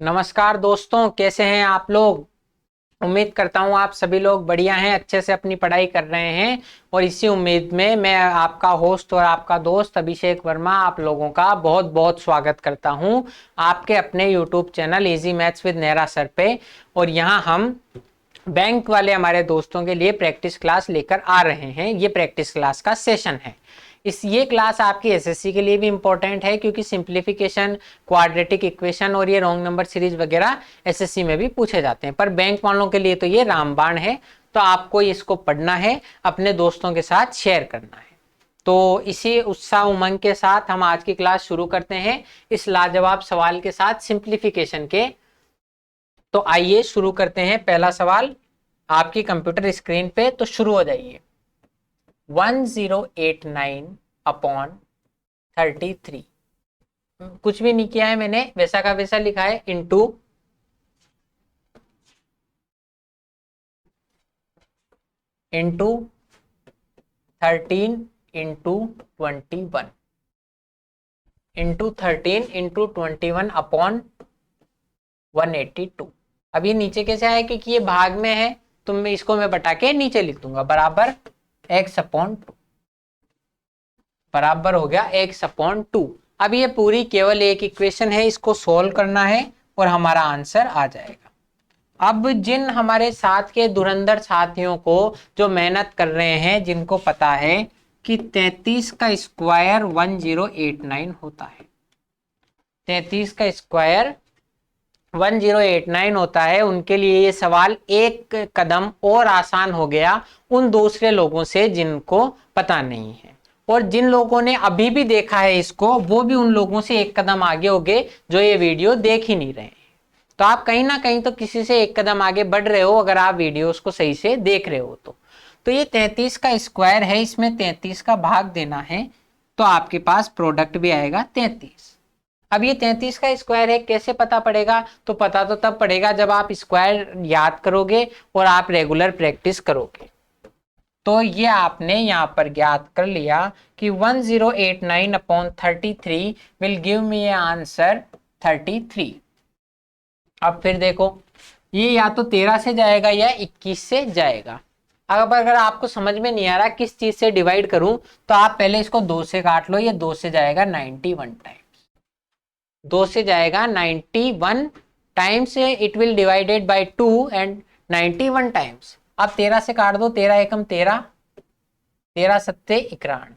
नमस्कार दोस्तों, कैसे हैं आप लोग। उम्मीद करता हूं आप सभी लोग बढ़िया हैं, अच्छे से अपनी पढ़ाई कर रहे हैं। और इसी उम्मीद में मैं आपका होस्ट और आपका दोस्त अभिषेक वर्मा आप लोगों का बहुत बहुत स्वागत करता हूं आपके अपने YouTube channel easy maths with Nehra sir पे। और यहां हम बैंक वाले हमारे दोस्तों के लिए प्रैक्टिस क्लास लेकर आ रहे हैं। ये प्रैक्टिस क्लास का सेशन है। ये क्लास आपकी एसएससी के लिए भी इंपॉर्टेंट है, क्योंकि सिंप्लीफिकेशन, क्वाड्रेटिक इक्वेशन और ये रॉन्ग नंबर सीरीज वगैरह एसएससी में भी पूछे जाते हैं। पर बैंक वालों के लिए तो ये रामबाण है, तो आपको इसको पढ़ना है, अपने दोस्तों के साथ शेयर करना है। तो इसी उत्साह उमंग के साथ हम आज की क्लास शुरू करते हैं इस लाजवाब सवाल के साथ, सिंप्लीफिकेशन के। तो आइए शुरू करते हैं। पहला सवाल आपकी कंप्यूटर स्क्रीन पे, तो शुरू हो जाइए। 1089/33, कुछ भी नहीं किया है मैंने, वैसा का वैसा लिखा है, इंटू 13/21 इंटू 13/21 अपॉन 182। अब ये नीचे कैसे आया, क्योंकि ये भाग में है, तो मैं इसको बटा के नीचे लिख दूंगा, बराबर x/2, बराबर हो गया x/2। अब ये पूरी केवल एक इक्वेशन है, इसको सोल्व करना है और हमारा आंसर आ जाएगा। अब जिन हमारे साथ के धुरंधर साथियों को जो मेहनत कर रहे हैं, जिनको पता है कि 33 का स्क्वायर 1089 होता है, 33 का स्क्वायर 1089 होता है, उनके लिए ये सवाल एक कदम और आसान हो गया उन दूसरे लोगों से जिनको पता नहीं है। और जिन लोगों ने अभी भी देखा है इसको, वो भी उन लोगों से एक कदम आगे हो गए जो ये वीडियो देख ही नहीं रहे हैं। तो आप कहीं ना कहीं तो किसी से एक कदम आगे बढ़ रहे हो, अगर आप वीडियोस को सही से देख रहे हो तो ये 33 का स्क्वायर है, इसमें 33 का भाग देना है, तो आपके पास प्रोडक्ट भी आएगा 33। अब ये 33 का स्क्वायर है, कैसे पता पड़ेगा, तो पता तो तब पड़ेगा जब आप स्क्वायर याद करोगे और आप रेगुलर प्रैक्टिस करोगे। तो ये आपने यहाँ पर ज्ञात कर लिया कि 1089/33 will give me A answer 33। अब फिर देखो, ये या तो 13 से जाएगा या 21 से जाएगा। अब अगर आपको समझ में नहीं आ रहा किस चीज से डिवाइड करूं, तो आप पहले इसको 2 से काट लो। ये 2 से जाएगा 91 टाइम्स, 2 से जाएगा 91 times, it will divided by 2 and 91 times. अब 13 से काट दो, 13 एकम 13, 13 सत्ते 91,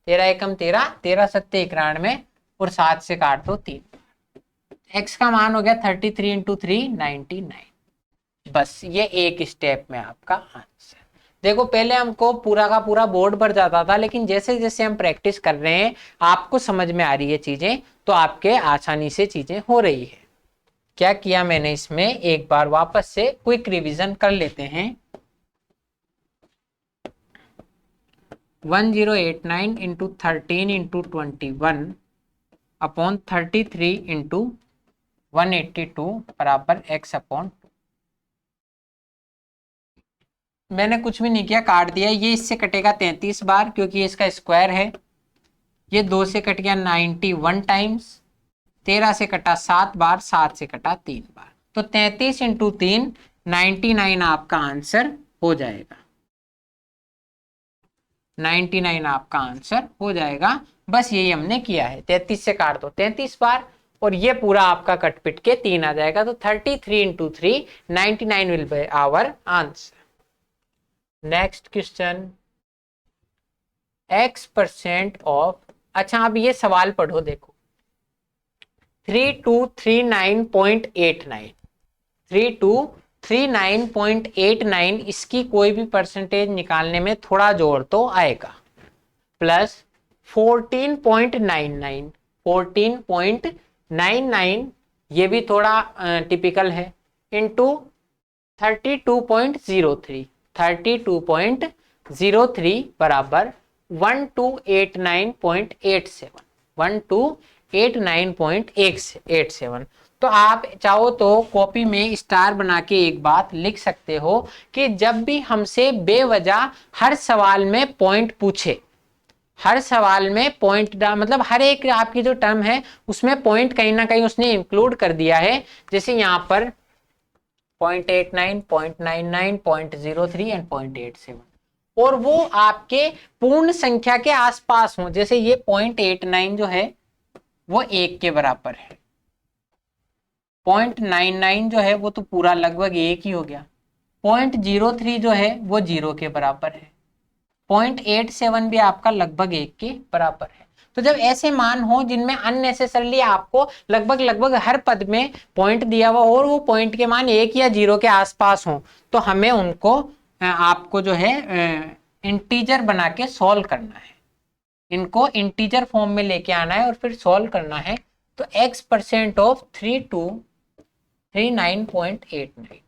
13 एकम 13, 13 सत्ते 91, और 7 से काट दो 3। x का मान हो गया 33 इंटू 3 99। बस ये एक स्टेप में आपका आंसर। देखो, पहले हमको पूरा का पूरा बोर्ड भर जाता था, लेकिन जैसे जैसे हम प्रैक्टिस कर रहे हैं, आपको समझ में आ रही है चीजें, तो आपके आसानी से चीजें हो रही है। क्या किया मैंने इसमें, एक बार वापस से क्विक रिवीजन कर लेते हैं। 1089 इंटू 13 इंटू 21 अपॉन 33 इंटू 182 बराबर x/2। मैंने कुछ भी नहीं किया, काट दिया। ये इससे कटेगा 33 बार, क्योंकि इसका स्क्वायर है। ये 2 से कट गया 91 टाइम्स, 13 से कटा 7 बार, 7 से कटा 3 बार, तो 33 इंटू 3 99 आपका आंसर हो जाएगा। 99 आपका आंसर हो जाएगा। बस यही हमने किया है, 33 से काट दो 33 बार, और ये पूरा आपका कट पिट के 3 आ जाएगा। तो 33 into 3 99 will be our answer. Next question, x% of, अच्छा अब ये सवाल पढ़ो, देखो 3239.89, 3239.89, इसकी कोई भी परसेंटेज निकालने में थोड़ा जोर तो आएगा। प्लस 14.99, 14.99 ये भी थोड़ा टिपिकल है, इंटू 32.03, 32.03 बराबर 1289.87, 1289.87। तो आप चाहो तो कॉपी में स्टार बना के एक बात लिख सकते हो कि जब भी हमसे बेवजह हर सवाल में पॉइंट पूछे, हर सवाल में पॉइंट मतलब हर एक आपकी जो टर्म है उसमें पॉइंट कहीं ना कहीं उसने इंक्लूड कर दिया है। जैसे यहाँ पर 0.89, 0.99, 0.03 एंड 0.87, और वो आपके पूर्ण संख्या के आसपास हो। जैसे ये 0.89 जो है वो 1 के बराबर है, 0.99 जो है वो तो पूरा लगभग 1 ही हो गया, 0.03 जो है वो 0 के बराबर है, 0.87 भी आपका लगभग 1 के बराबर है। तो जब ऐसे मान हो जिनमें अननेसेसरली आपको लगभग लगभग हर पद में पॉइंट दिया हुआ और वो पॉइंट के मान 1 या 0 के आसपास हो, तो हमें उनको आपको जो है इंटीजर बना के सॉल्व करना है, इनको इंटीजर फॉर्म में लेके आना है और फिर सॉल्व करना है। तो x% ऑफ 3239.89,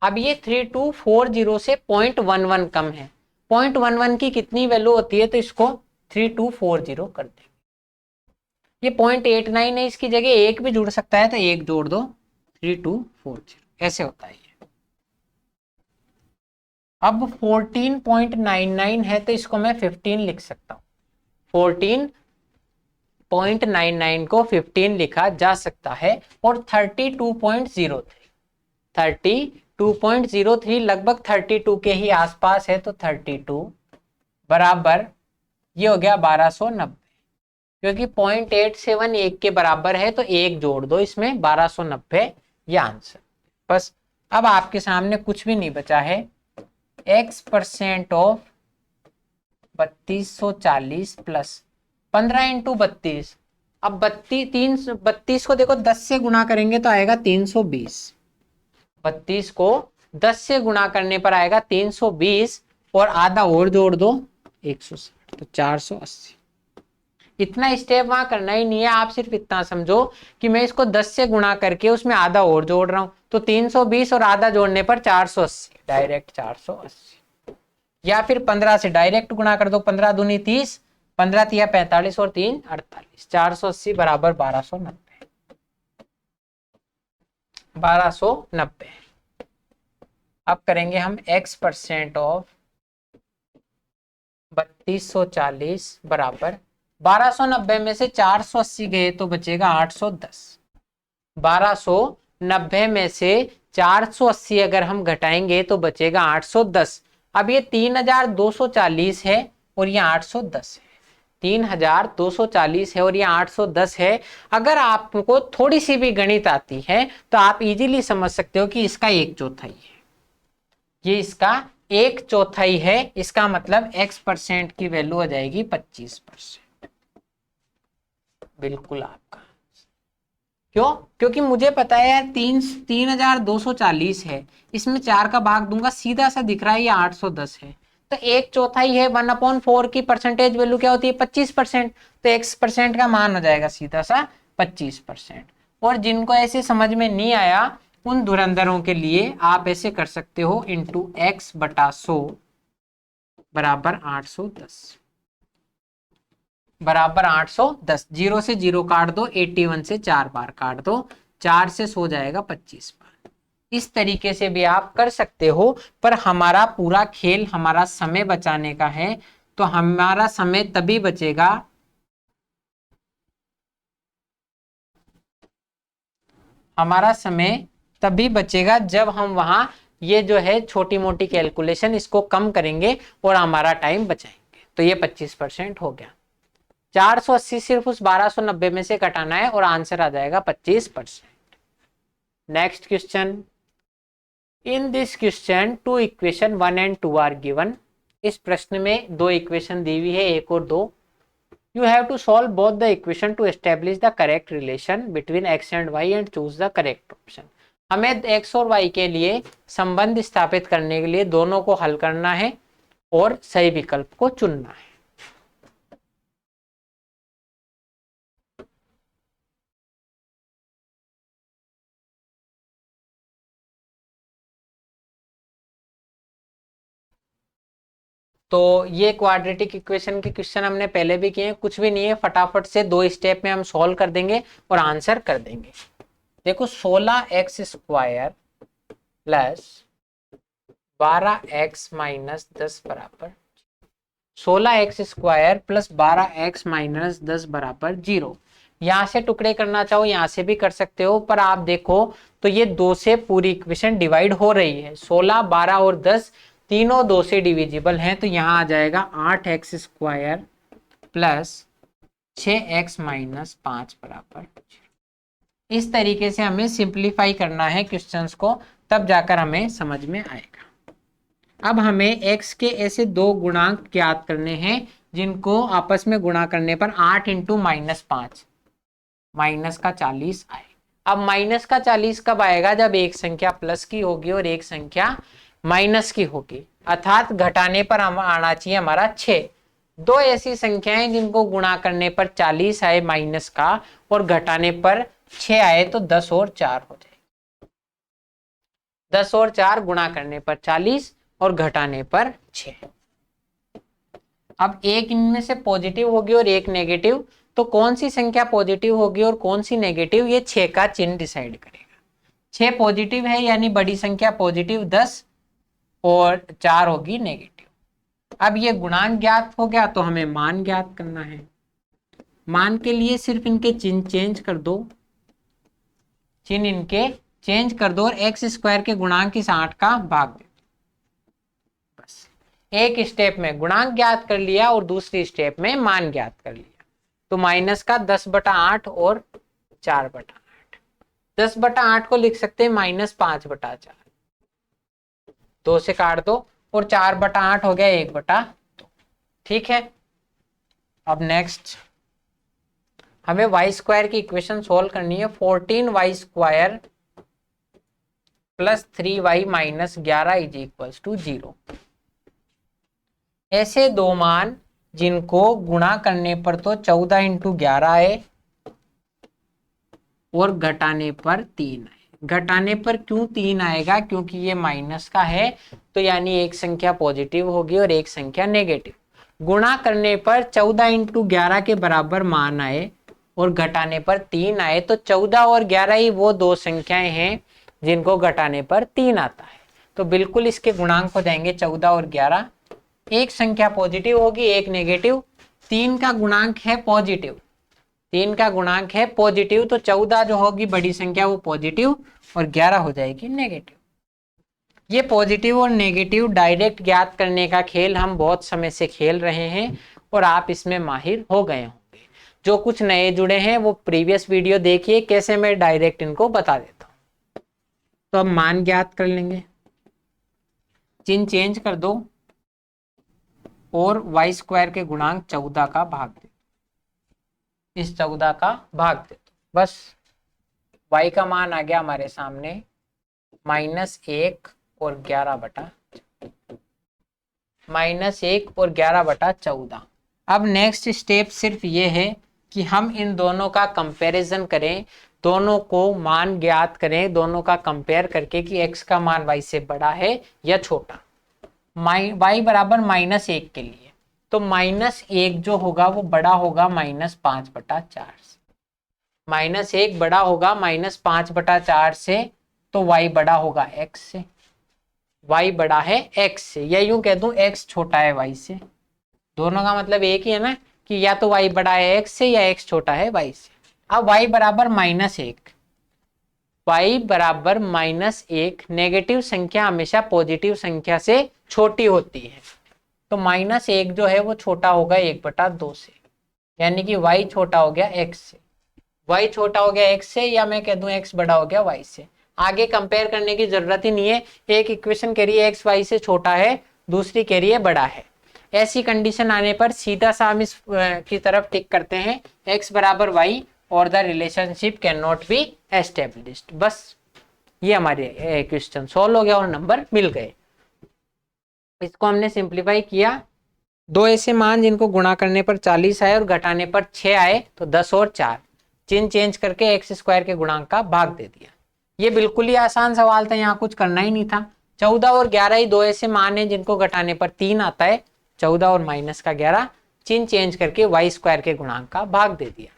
अब ये 3240 से 0.11 कम है, 0.11 की कितनी वैल्यू होती है, तो इसको 3240 कर देंगे। ये 0.89 है, इसकी जगह एक भी जुड़ सकता है तो एक जोड़ दो, 3240 ऐसे होता है ये। अब 14.99 है तो इसको मैं 15 लिख सकता हूँ, 14.99 को 15 लिखा जा सकता है। और 32.03 लगभग 32 के ही आसपास है, तो 32 बराबर ये हो गया 1290, क्योंकि 0.87 1 के बराबर है तो एक जोड़ दो इसमें, 1290 ये आंसर। बस अब आपके सामने कुछ भी नहीं बचा है, x% ऑफ 3240 प्लस 15 इंटू 32। अब 32 को देखो 10 से गुणा करेंगे तो आएगा 320, 32 को 10 से गुणा करने पर आएगा 320, और आधा और जोड़ दो 160, तो 480। इतना स्टेप वहां करना ही नहीं है, आप सिर्फ इतना समझो कि मैं इसको 10 से गुणा करके उसमें आधा और जोड़ रहा हूं, तो 320 और आधा जोड़ने पर 480, डायरेक्ट 480। या फिर 15 से डायरेक्ट गुणा कर दो, 15 दूनी 30, 15 तिया 45 और 3 48, 480 बराबर 1290, 1290। अब करेंगे हम x% ऑफ 3240 बराबर 1290 में से 480 गए तो बचेगा 810, 1290 में से 480 अगर हम घटाएंगे तो बचेगा 810। अब ये 3240 है और ये 810 है, 3240 है और ये 810 है। अगर आपको थोड़ी सी भी गणित आती है तो आप इजीली समझ सकते हो कि इसका 1/4 है, ये इसका 1/4 है। इसका मतलब x% की वैल्यू आ जाएगी 25%, बिल्कुल आपका। क्यों? क्योंकि मुझे पता है यार 3240 है, इसमें 4 का भाग दूंगा, सीधा सा दिख रहा है ये 810 है, तो 1/4 है, 1/4 की परसेंटेज वैल्यू क्या होती है 25%, तो x% का मान हो जाएगा सीधा सा 25%। और जिनको ऐसे समझ में नहीं आया उन धुरंधरों के लिए आप ऐसे कर सकते हो, इंटू x/100 बराबर 810, बराबर 810। 0 से 0 काट दो, 81 से 4 बार काट दो, 4 से सो जाएगा 25 बार। इस तरीके से भी आप कर सकते हो, पर हमारा पूरा खेल हमारा समय बचाने का है, तो हमारा समय तभी बचेगा जब हम वहां ये जो है छोटी मोटी कैलकुलेशन इसको कम करेंगे और हमारा टाइम बचाएंगे। तो ये 25% हो गया, 480 सिर्फ उस 1290 में से घटाना है और आंसर आ जाएगा 25%। Next question, in this question 2 equation 1 and 2 are given. इस प्रश्न में 2 इक्वेशन दी हुई है, 1 और 2। You have to solve both the equation to establish the correct relation between x and y and choose the correct option. हमें x और y के लिए संबंध स्थापित करने के लिए दोनों को हल करना है और सही विकल्प को चुनना है। तो ये क्वाड्रेटिक इक्वेशन के क्वेश्चन हमने पहले भी किए हैं, कुछ भी नहीं है, फटाफट से 2 स्टेप में हम सॉल्व कर देंगे और आंसर कर देंगे। देखो 16x² प्लस 12x - 10 बराबर 16x² प्लस 12x माइनस 10 बराबर 0। यहाँ से टुकड़े करना चाहो यहाँ से भी कर सकते हो, पर आप देखो तो ये 2 से पूरी इक्वेशन डिवाइड हो रही है। 16, 12 और 10 तीनों 2 से डिविजिबल हैं, तो यहाँ आ जाएगा 8x² प्लस 6x माइनस 5 बराबर। इस तरीके से हमें सिंप्लीफाई करना है क्वेश्चंस को, तब जाकर हमें समझ में आएगा। अब हमें x के ऐसे दो गुणांक ज्ञात करने हैं जिनको आपस में गुणा करने पर 8 इंटू -5 माइनस का 40 आए। अब माइनस का 40 कब आएगा? जब एक संख्या प्लस की होगी और एक संख्या माइनस की होगी, अर्थात घटाने पर हम आना चाहिए हमारा 6। दो ऐसी संख्याएं जिनको गुणा करने पर 40 आए माइनस का और घटाने पर 6 आए, तो 10 और 4 हो जाए। 10 और 4 गुणा करने पर 40 और घटाने पर 6। अब एक इनमें से पॉजिटिव होगी और एक नेगेटिव, तो कौन सी संख्या पॉजिटिव होगी और कौन सी नेगेटिव, ये 6 का चिन्ह डिसाइड करेगा। 6 पॉजिटिव है यानी बड़ी संख्या पॉजिटिव 10 और 4 होगी नेगेटिव। अब ये गुणांक ज्ञात हो गया, तो हमें मान ज्ञात करना है। मान के लिए सिर्फ इनके चिन्ह चेंज कर दो, चिन्ह इनके चेंज कर दो और x² के गुणांक इस 8 का भाग दे दो। बस एक स्टेप में गुणांक ज्ञात कर लिया और दूसरी स्टेप में मान ज्ञात कर लिया। तो माइनस का 10/8 और 4/8। 10/8 को लिख सकते हैं -5/4, 2 से काट दो, और 4/8 हो गया 1/2। ठीक है। अब नेक्स्ट हमें y² की इक्वेशन सोल्व करनी है। 14y² plus 3y minus 11 is equals to 0। ऐसे दो मान जिनको गुणा करने पर तो 14 इंटू 11 आए और घटाने पर 3 आए। घटाने पर क्यों 3 आएगा? क्योंकि ये माइनस का है, तो यानी एक संख्या पॉजिटिव होगी और एक संख्या नेगेटिव। गुणा करने पर 14 इंटू 11 के बराबर मान आए और घटाने पर 3 आए, तो 14 और 11 ही वो दो संख्याएं हैं जिनको घटाने पर 3 आता है। तो बिल्कुल इसके गुणांक हो जाएंगे 14 और 11। एक संख्या पॉजिटिव होगी, एक नेगेटिव। 3 का गुणांक है पॉजिटिव, 3 का गुणांक है पॉजिटिव, तो 14 जो होगी बड़ी संख्या वो पॉजिटिव और 11 हो जाएगी नेगेटिव। ये पॉजिटिव और नेगेटिव डायरेक्ट ज्ञात करने का खेल हम बहुत समय से खेल रहे हैं और आप इसमें माहिर हो गए होंगे। जो कुछ नए जुड़े हैं वो प्रीवियस वीडियो देखिए, कैसे मैं डायरेक्ट इनको बता देता हूँ। तो अब मान ज्ञात कर लेंगे, चिन्ह चेंज कर दो और y² के गुणांक 14 का भाग दे, इस 14 का भाग दे दो। बस y का मान आ गया हमारे सामने -1 और 11/14। अब नेक्स्ट स्टेप सिर्फ ये है कि हम इन दोनों का कंपैरिजन करें, दोनों को मान ज्ञात करें, दोनों का कंपेयर करके कि x का मान y से बड़ा है या छोटा। y बराबर -1 के लिए तो -1 जो होगा वो बड़ा होगा -5/4 से। -1 बड़ा होगा -5/4 से, तो y बड़ा होगा x से। y बड़ा है x से, या यूं कह दूं x छोटा है y से। दोनों का मतलब एक ही है ना कि या तो y बड़ा है x से या x छोटा है y से। अब y बराबर -1, y बराबर -1, नेगेटिव संख्या हमेशा पॉजिटिव संख्या से छोटी होती है, तो -1 जो है वो छोटा होगा 1/2 से, यानी कि y छोटा हो गया x से। y छोटा हो गया x से, या मैं कह दूं x बड़ा हो गया y से। आगे कंपेयर करने की जरूरत ही नहीं है, एक इक्वेशन कह रही है x y से छोटा है, दूसरी कह रही है बड़ा है। ऐसी कंडीशन आने पर सीधा सा हम इस की तरफ टिक करते हैं x बराबर y और the relationship can not be established. बस ये हमारे क्वेश्चन सॉल्व हो गया और नंबर मिल गए। इसको हमने सिंप्लीफाई किया, दो ऐसे मान जिनको गुणा करने पर 40 आए और घटाने पर 6 आए, तो 10 और 4 चिन्ह चेंज करके x² के गुणांक का भाग दे दिया। ये बिल्कुल ही आसान सवाल था, यहाँ कुछ करना ही नहीं था। 14 और 11 ही दो ऐसे मान हैं जिनको घटाने पर 3 आता है, 14 और -11, चिन्ह चेंज करके y² के गुणांक का भाग दे दिया।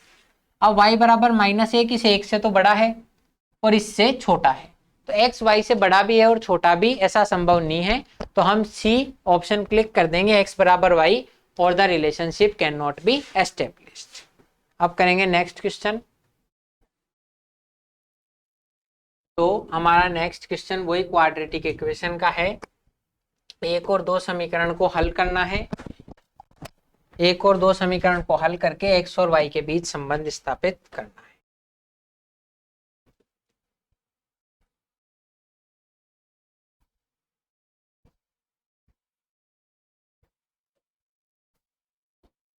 अब y बराबर -1, इस 1 से तो बड़ा है और इससे छोटा है, तो x y से बड़ा भी है और छोटा भी, ऐसा संभव नहीं है, तो हम C ऑप्शन क्लिक कर देंगे, x बराबर y और the relationship can not be established. अब करेंगे नेक्स्ट क्वेश्चन। तो हमारा नेक्स्ट क्वेश्चन वही क्वाड्रेटिक इक्वेशन का है। एक और दो समीकरण को हल करना है। एक और दो समीकरण को हल करके x और y के बीच संबंध स्थापित करना है।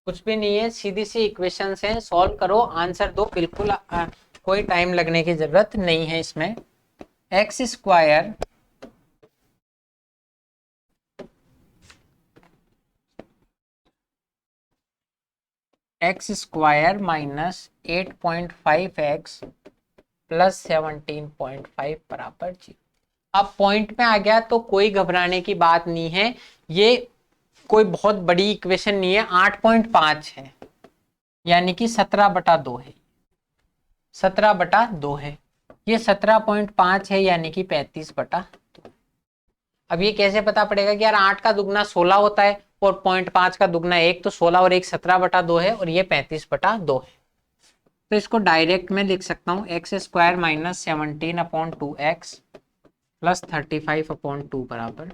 कुछ भी नहीं है, सीधी सी इक्वेशंस हैं, सॉल्व करो, आंसर दो, बिल्कुल कोई टाइम लगने की जरूरत नहीं है इसमें। X square minus 8.5x plus 17.5 बराबर 0। अब पॉइंट में आ गया तो कोई घबराने की बात नहीं है, ये कोई बहुत बड़ी इक्वेशन नहीं है। 8.5 है यानी कि 17/2 है, 17/2 है। ये 17.5 है यानी कि 35/2। अब ये कैसे पता पड़ेगा कि यार 8 का दुगना 16 होता है और 0.5 का दुगना 1, तो 16 और 1 17/2 है और ये 35/2 है। तो इसको डायरेक्ट में लिख सकता हूँ x square minus 17/2x plus 35/2 बराबर।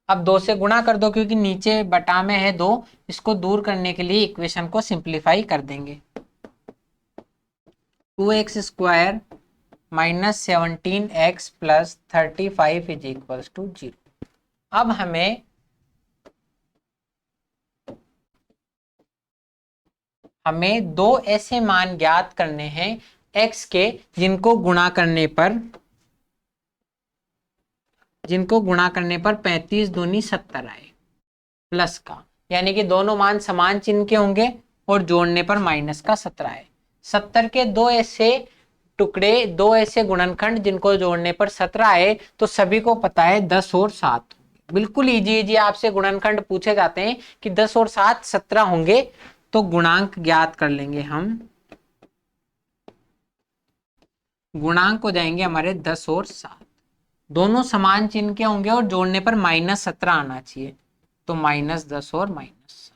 अब 2 से गुणा कर दो क्योंकि नीचे बटा में है 2, इसको दूर करने के लिए इक्वेशन को सिंप्लीफाई कर देंगे। 2x square minus 17x plus 35 is equals to 0। अब हमें दो ऐसे मान ज्ञात करने हैं x के जिनको गुणा करने पर 35 दूनी 70 आए प्लस का, यानी कि दोनों मान समान चिन्ह के होंगे और जोड़ने पर माइनस का 17 आए। 70 के दो ऐसे टुकड़े, दो ऐसे गुणनखंड जिनको जोड़ने पर 17 आए, तो सभी को पता है 10 और 7। बिल्कुल इजी आपसे गुणनखंड पूछे जाते हैं कि 10 और 7 17 होंगे, तो गुणांक ज्ञात कर लेंगे हम। गुणांक हो जाएंगे हमारे 10 और 7, दोनों समान चिन्ह के होंगे और जोड़ने पर -17 आना चाहिए, तो -10 और -7।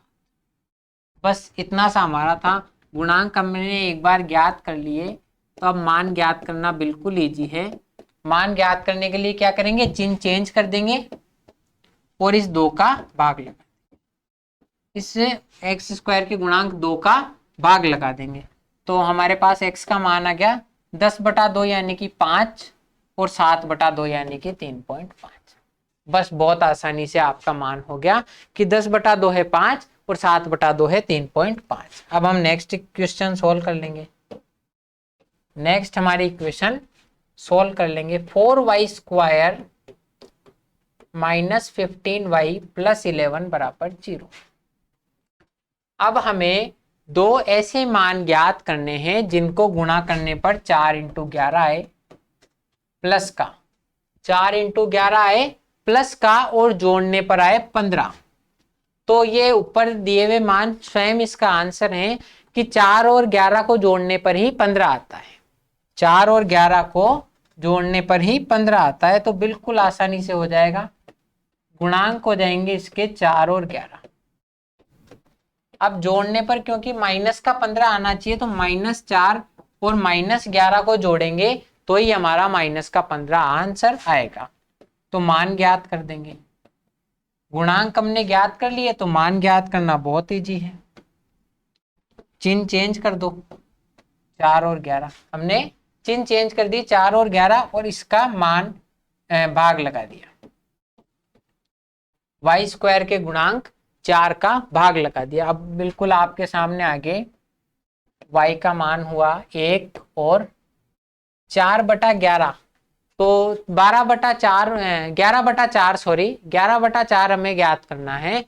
बस इतना सा हमारा था। गुणांक हमने एक बार ज्ञात कर लिए, तो अब मान ज्ञात करना बिल्कुल इजी है। मान ज्ञात करने के लिए क्या करेंगे, चिन्ह चेंज कर देंगे और इस 2 का भाग लगा, इससे एक्स स्क्वायर के गुणांक 2 का भाग लगा देंगे, तो हमारे पास x का मान आ गया 10/2 यानी कि 5 और 7/2 यानी कि 3.5। बस बहुत आसानी से आपका मान हो गया कि 10/2 है 5 और 7/2 है 3.5। अब हम नेक्स्ट क्वेश्चन सोल्व कर लेंगे। नेक्स्ट हमारी इक्वेशन सोल्व कर लेंगे। 4y square minus 15y plus 11 बराबर 0। अब हमें दो ऐसे मान ज्ञात करने हैं जिनको गुणा करने पर 4 × 11 आए प्लस का, 4 × 11 आए प्लस का और जोड़ने पर आए 15। तो ये ऊपर दिए हुए मान स्वयं इसका आंसर है कि 4 और 11 को जोड़ने पर ही 15 आता है। 4 और 11 को जोड़ने पर ही 15 आता है, तो बिल्कुल आसानी से हो जाएगा। गुणांक हो जाएंगे इसके 4 और 11। अब जोड़ने पर क्योंकि माइनस का 15 आना चाहिए, तो -4 और -11 को जोड़ेंगे तो ही हमारा -15 आंसर आएगा। तो मान ज्ञात कर देंगे। गुणांक हमने ज्ञात कर लिए, तो मान ज्ञात करना बहुत इजी है। चिन्ह चेंज कर दो, 4 और 11 हमने चिन्ह चेंज कर दी, 4 और 11 और इसका मान भाग लगा दिया। y स्क्वायर के गुणांक 4 का भाग लगा दिया। अब बिल्कुल आपके सामने आगे y का मान हुआ 1 और 4/11, तो 12/4 11/4 सॉरी 11/4 हमें ज्ञात करना है,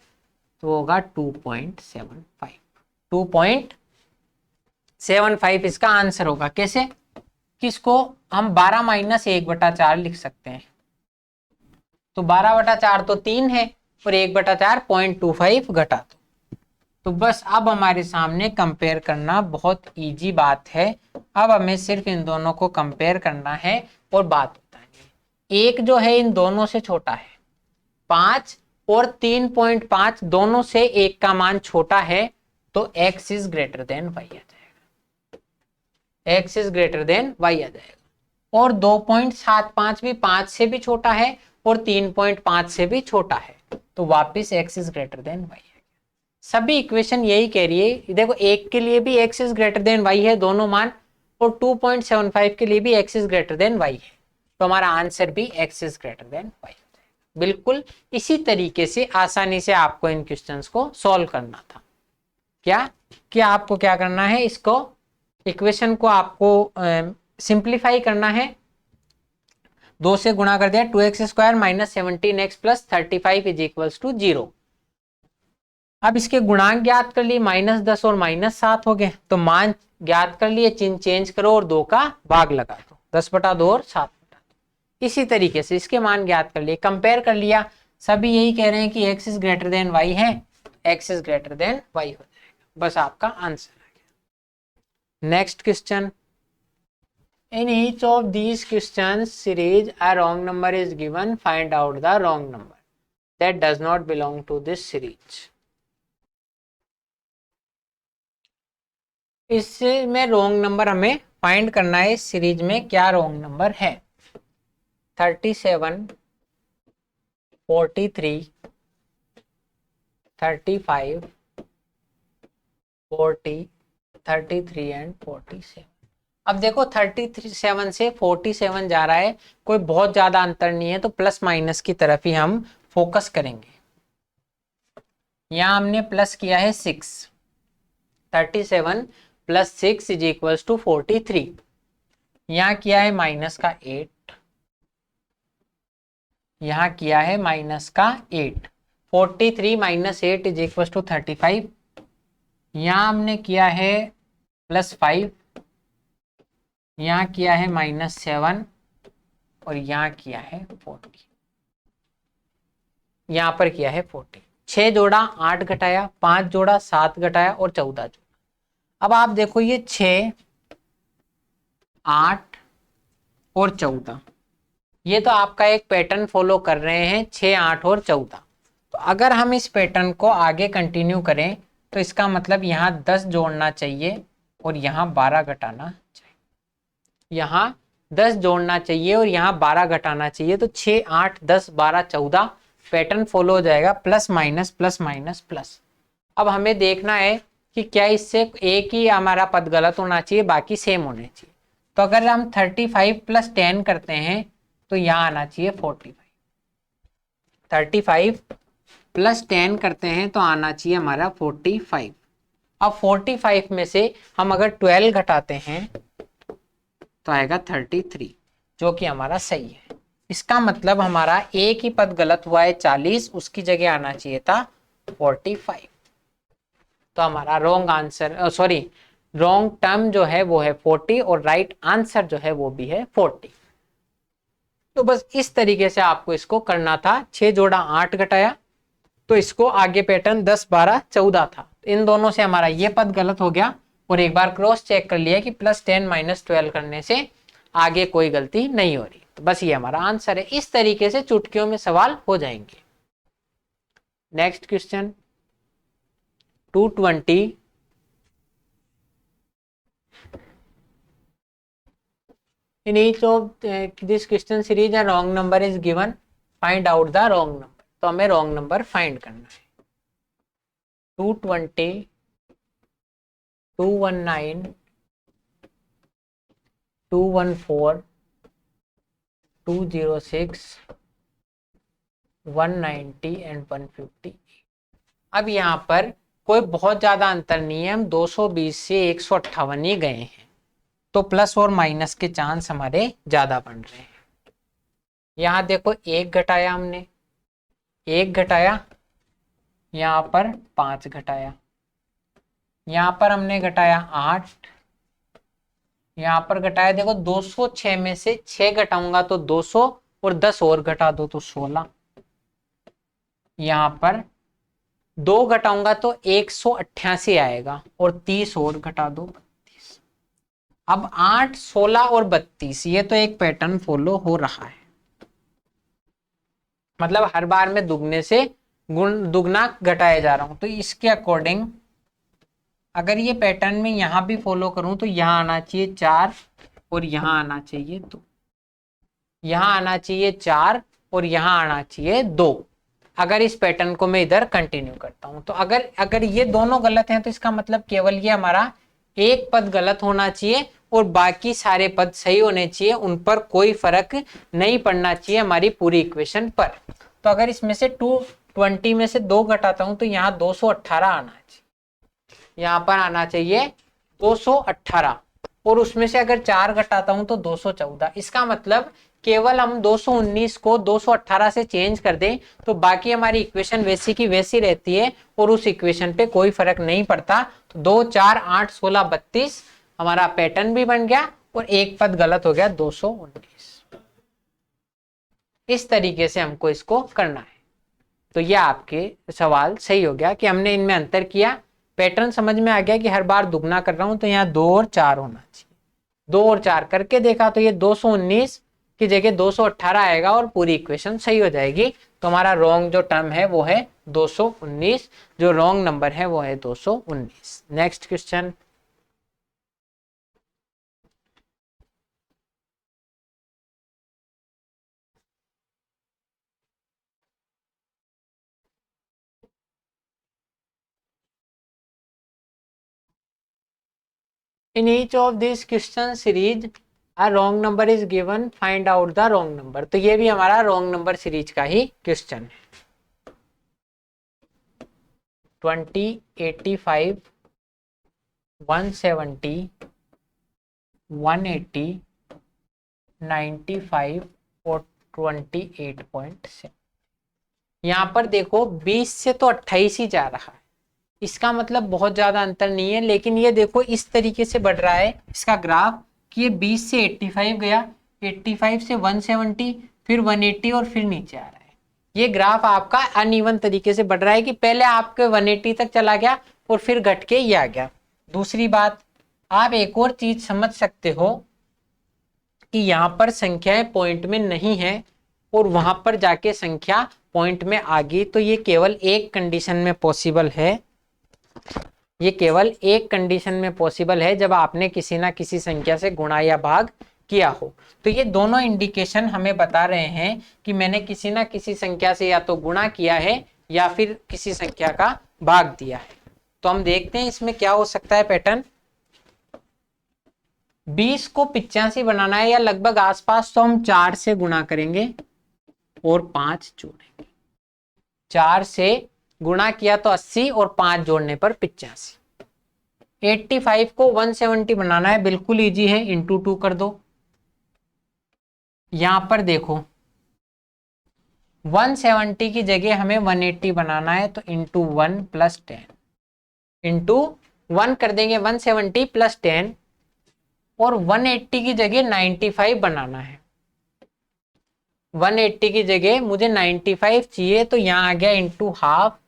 तो होगा 2.75। 2.75 इसका आंसर होगा। कैसे, किसको हम 12 - 1/4 लिख सकते हैं, तो 12/4 तो 3 है और 1/4 0.25 घटा दो। तो बस अब हमारे सामने कंपेयर करना बहुत इजी बात है। अब हमें सिर्फ इन दोनों को कंपेयर करना है और बात बतानी है। एक जो है इन दोनों से छोटा है, 5 और 3.5 दोनों से एक का मान छोटा है तो x is greater than y आ जाएगा, x is greater than y आ जाएगा। और 2.75 भी 5 से भी छोटा है और 3.5 से भी छोटा है तो वापिस x is greater than y है। सभी इक्वेशन यही कह रही है, देखो एक के लिए भी x is greater than y है दोनों मान, और 2.75 के लिए भी x is greater than y है, तो हमारा आंसर भी x is greater than y। बिल्कुल इसी तरीके से आसानी से आपको इन क्वेश्चंस को सॉल्व करना था। क्या आपको क्या करना है, इसको इक्वेशन को आपको सिंप्लीफाई करना है। 2 से गुणा कर दिया, 2x square minus 17x plus 35 is equals to 0। अब इसके गुणांक ज्ञात कर लिए, -10 और -7 हो गए, तो मान ज्ञात कर लिए, चिन्ह चेंज करो और 2 का भाग लगा दो, 10/2 और 7/2। इसी तरीके से इसके मान ज्ञात कर लिए, कंपेयर कर लिया, सभी यही कह रहे हैं कि x is greater than y है, x is greater than y हो जाएगा, बस आपका आंसर आ गया। Next question, in each of these questions series a wrong number is given, find out the wrong number that does not belong to this series. इसमें wrong number हमें find करना है, इस सीरीज में क्या रॉन्ग नंबर है। 37, 43, 35, 40, 33 and 47। अब देखो 37 से 47 जा रहा है, कोई बहुत ज्यादा अंतर नहीं है, तो प्लस माइनस की तरफ ही हम फोकस करेंगे। यहां हमने प्लस किया है 6, 37 प्लस 6 इज इक्वल्स टू 43। यहां किया है माइनस का 8, यहां किया है माइनस का 8, 43 माइनस 8 इज इक्वल्स टू 35। यहां हमने किया है प्लस 5, यहां किया है -7 और यहां किया है 40, यहां पर किया है 40। 6 जोड़ा 8 घटाया, 5 जोड़ा 7 घटाया और 14 जोड़ा। अब आप देखो ये 6, 8 और 14, ये तो आपका एक पैटर्न फॉलो कर रहे हैं, 6, 8 और 14। तो अगर हम इस पैटर्न को आगे कंटिन्यू करें तो इसका मतलब यहाँ 10 जोड़ना चाहिए और यहाँ 12 घटाना चाहिए, यहाँ 10 जोड़ना चाहिए और यहाँ 12 घटाना चाहिए, तो 6, 8, 10, 12, 14 पैटर्न फॉलो हो जाएगा, plus minus plus minus plus. अब हमें देखना है कि क्या इससे एक ही हमारा पद गलत होना चाहिए, बाकी सेम होने चाहिए। तो अगर हम 35 + 10 करते हैं तो यहाँ आना चाहिए 45। 35 + 10 करते हैं तो आना चाहिए हमारा 45। अब 45 में से हम अगर 12 घटाते हैं तो आएगा 33, जो कि हमारा सही है। इसका मतलब हमारा एक ही पद गलत हुआ है 40, उसकी जगह आना चाहिए था 45। तो हमारा रॉन्ग आंसर, रॉन्ग टर्म जो है वो है 40 और राइट आंसर जो है वो भी है 40। तो बस इस तरीके से आपको इसको करना था। 6 जोड़ा 8 घटाया, तो इसको आगे पैटर्न 10, 12, 14 था, इन दोनों से हमारा ये पद गलत हो गया और एक बार क्रॉस चेक कर लिया कि +10 - 12 करने से आगे कोई गलती नहीं हो रही। तो बस ये हमारा आंसर है। इस तरीके से चुटकियों में सवाल हो जाएंगे। Next question, 220 in each of this question series a wrong number is given, find out the wrong number। तो हमें wrong number find करना है। 220, 219, 214, 206, 190 एंड 150। अब यहाँ पर कोई बहुत ज्यादा अंतर नहीं है, हम 220 से 158 ही गए हैं, तो प्लस और माइनस के चांस हमारे ज्यादा बन रहे हैं। यहाँ देखो 1 घटाया हमने, 1 घटाया, यहाँ पर 5 घटाया, यहाँ पर हमने घटाया 8, यहाँ पर घटाया, देखो 206 में से 6 घटाऊंगा तो 200 और 10 और घटा दो तो 16, यहाँ पर 2 घटाऊंगा तो 188 आएगा और 30 और घटा दो 32। अब 8, 16 और 32, ये तो एक पैटर्न फॉलो हो रहा है, मतलब हर बार में दुगने से गुण दुगना घटाया जा रहा हूं, तो इसके अकॉर्डिंग अगर ये पैटर्न में यहां भी फॉलो करूं तो यहां आना चाहिए 4 और यहां आना चाहिए 2, यहां आना चाहिए 4 और यहां आना चाहिए 2। अगर इस पैटर्न को मैं इधर कंटिन्यू करता हूं तो अगर अगर ये दोनों गलत हैं तो इसका मतलब केवल ये हमारा एक पद गलत होना चाहिए और बाकी सारे पद सही होने चाहिए, उन पर कोई फर्क नहीं पड़ना चाहिए हमारी पूरी इक्वेशन पर। तो अगर इसमें से 220 में से 2 घटाता हूं तो यहाँ 218 आना चाहिए, यहाँ पर आना चाहिए 218 और उसमें से अगर 4 घटाता हूं तो 214। इसका मतलब केवल हम 219 को 218 से चेंज कर दें तो बाकी हमारी इक्वेशन वैसी की वैसी रहती है और उस इक्वेशन पे कोई फर्क नहीं पड़ता। तो 2 4 8 16 32 हमारा पैटर्न भी बन गया और एक पद गलत हो गया 219। इस तरीके से हमको इसको करना है। तो यह आपके सवाल सही हो गया कि हमने इनमें अंतर किया, पैटर्न समझ में आ गया कि हर बार दुगना कर रहा हूं तो यहाँ 2 और 4 होना चाहिए। 2 और 4 करके देखा तो ये 219 की जगह 218 आएगा और पूरी इक्वेशन सही हो जाएगी। तो हमारा रॉन्ग जो टर्म है वो है 219, जो रॉन्ग नंबर है वो है 219। Next question. In each of these question series a wrong number is given, find out the wrong number। तो ये भी हमारा wrong number सीरीज का ही क्वेश्चन है। 20, 85, 170, 180, 95 और 28.7। यहाँ पर देखो 20 से तो 28 ही जा रहा है, इसका मतलब बहुत ज्यादा अंतर नहीं है, लेकिन ये देखो इस तरीके से बढ़ रहा है इसका ग्राफ कि ये 20 से 85 गया, 85 से 170, फिर 180 और फिर नीचे आ रहा है। ये ग्राफ आपका अनइवन तरीके से बढ़ रहा है कि पहले आपके 180 तक चला गया और फिर घट के ये आ गया। दूसरी बात, आप एक और चीज समझ सकते हो कि यहाँ पर संख्याएं पॉइंट में नहीं है और वहां पर जाके संख्या पॉइंट में आ गई, तो ये केवल एक कंडीशन में पॉसिबल है, ये केवल एक कंडीशन में पॉसिबल है जब आपने किसी ना किसी संख्या से गुणा या भाग किया हो। तो ये दोनों इंडिकेशन हमें बता रहे हैं कि मैंने किसी ना किसी संख्या से या तो गुणा किया है या फिर किसी संख्या का भाग दिया है। तो हम देखते हैं इसमें क्या हो सकता है पैटर्न। 20 को 85 बनाना है या लगभग आसपास, तो हम 4 से गुणा करेंगे और 5 जोड़ेंगे। 4 से गुणा किया तो 80 और 5 जोड़ने पर 85। 85 को 170 बनाना है, बिल्कुल इजी है, इंटू 2 कर दो। यहां पर देखो 170 की जगह हमें 180 बनाना है, तो इंटू 1 प्लस 10, इंटू 1 कर देंगे 170 प्लस 10, और 180 की जगह 95 बनाना है। 180 की जगह मुझे 95 चाहिए, तो यहां आ गया इंटू हाफ,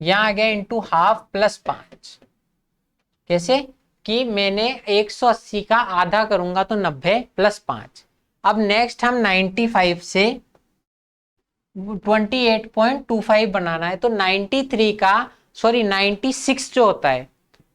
यहां आ गया इंटू हाफ प्लस 5। कैसे कि मैंने 180 का आधा करूंगा तो 90 प्लस 5। अब नेक्स्ट हम 95 से 28.25 बनाना है, तो 96 जो होता है,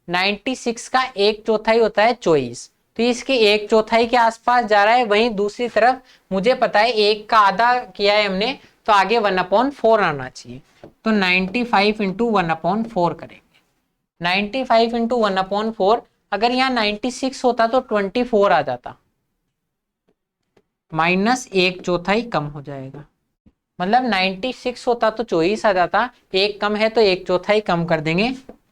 96 का 1/4 होता है 24, तो इसके 1/4 के आसपास जा रहा है। वहीं दूसरी तरफ मुझे पता है 1 का आधा किया है हमने, तो आगे 1/4 आना चाहिए, तो 95 इंटू 1/4 करेंगे। 95 इंटू 1/4, अगर यहाँ 96 होता तो 24 आ जाता, माइनस 1/4 कम हो जाएगा, मतलब 96 होता तो 24 आ जाता, एक कम है तो 1/4 कम कर देंगे,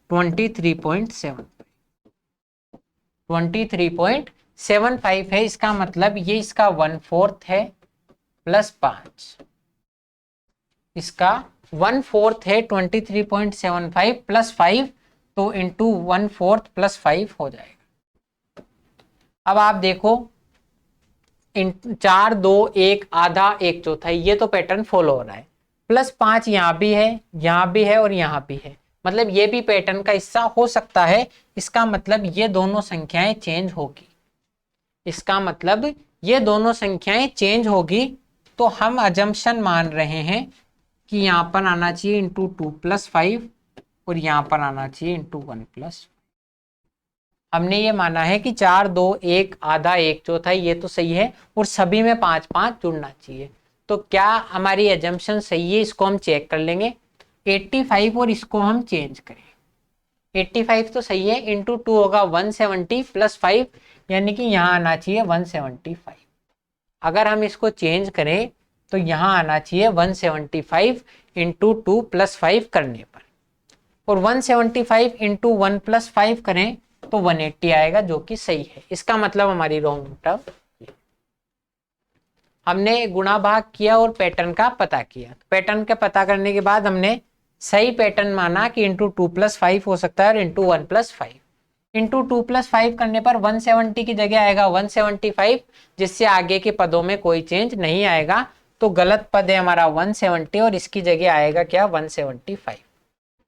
23.75 है। इसका मतलब ये इसका 1/4 है प्लस 5, इसका 1/4 है 23.75 प्लस 5, तो इंटू 1/4 प्लस 5 हो जाएगा। अब आप देखो 4 2 1 आधा 1/4, ये तो पैटर्न फॉलो हो रहा है। प्लस 5 यहाँ भी है, यहाँ भी है और यहाँ भी है, मतलब ये भी पैटर्न का हिस्सा हो सकता है। इसका मतलब ये दोनों संख्याएं चेंज होगी, इसका मतलब ये दोनों संख्याएं चेंज होगी। तो हम अजम्पशन मान रहे हैं कि यहाँ पर आना चाहिए इंटू 2+5 और यहाँ पर आना चाहिए इंटू 1+। हमने ये माना है कि 4 2 1 आधा 1 चौथा ये तो सही है और सभी में 5 5 जुड़ना चाहिए। तो क्या हमारी एजम्पशन सही है, इसको हम चेक कर लेंगे। 85 और इसको हम चेंज करें, 85 तो सही है, इंटू 2 होगा 170 प्लस 5, यानी कि यहाँ आना चाहिए 175। अगर हम इसको चेंज करें तो यहाँ आना चाहिए 175 इंटू 2 प्लस 5 करने पर, और 175 इंटू 1+5 करें तो 180 आएगा, जो कि सही है। इसका मतलब हमारी रॉन्ग टर्म। हमने गुणा भाग किया और पैटर्न का पता किया। पैटर्न का पता करने के बाद हमने सही पैटर्न माना कि इंटू 2+5 हो सकता है और इंटू 1+5। इंटू 2+5 करने पर 170 की जगह आएगा 175, जिससे आगे के पदों में कोई चेंज नहीं आएगा। तो गलत पद है हमारा 170 और इसकी जगह आएगा क्या 175।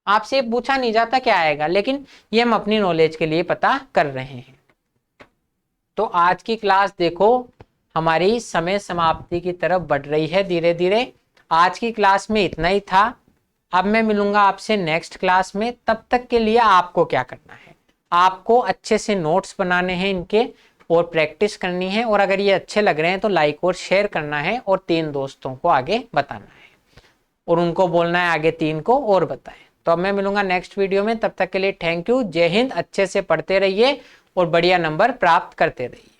आपसे पूछा नहीं जाता क्या आएगा, लेकिन ये हम अपनी नॉलेज के लिए पता कर रहे हैं। तो आज की क्लास देखो हमारी समय समाप्ति की तरफ बढ़ रही है धीरे धीरे। आज की क्लास में इतना ही था। अब मैं मिलूंगा आपसे नेक्स्ट क्लास में। तब तक के लिए आपको क्या करना है, आपको अच्छे से नोट्स बनाने हैं इनके और प्रैक्टिस करनी है, और अगर ये अच्छे लग रहे हैं तो लाइक और शेयर करना है और 3 दोस्तों को आगे बताना है और उनको बोलना है आगे 3 को और बताएं। तो अब मैं मिलूंगा नेक्स्ट वीडियो में। तब तक के लिए थैंक यू, जय हिंद। अच्छे से पढ़ते रहिए और बढ़िया नंबर प्राप्त करते रहिए।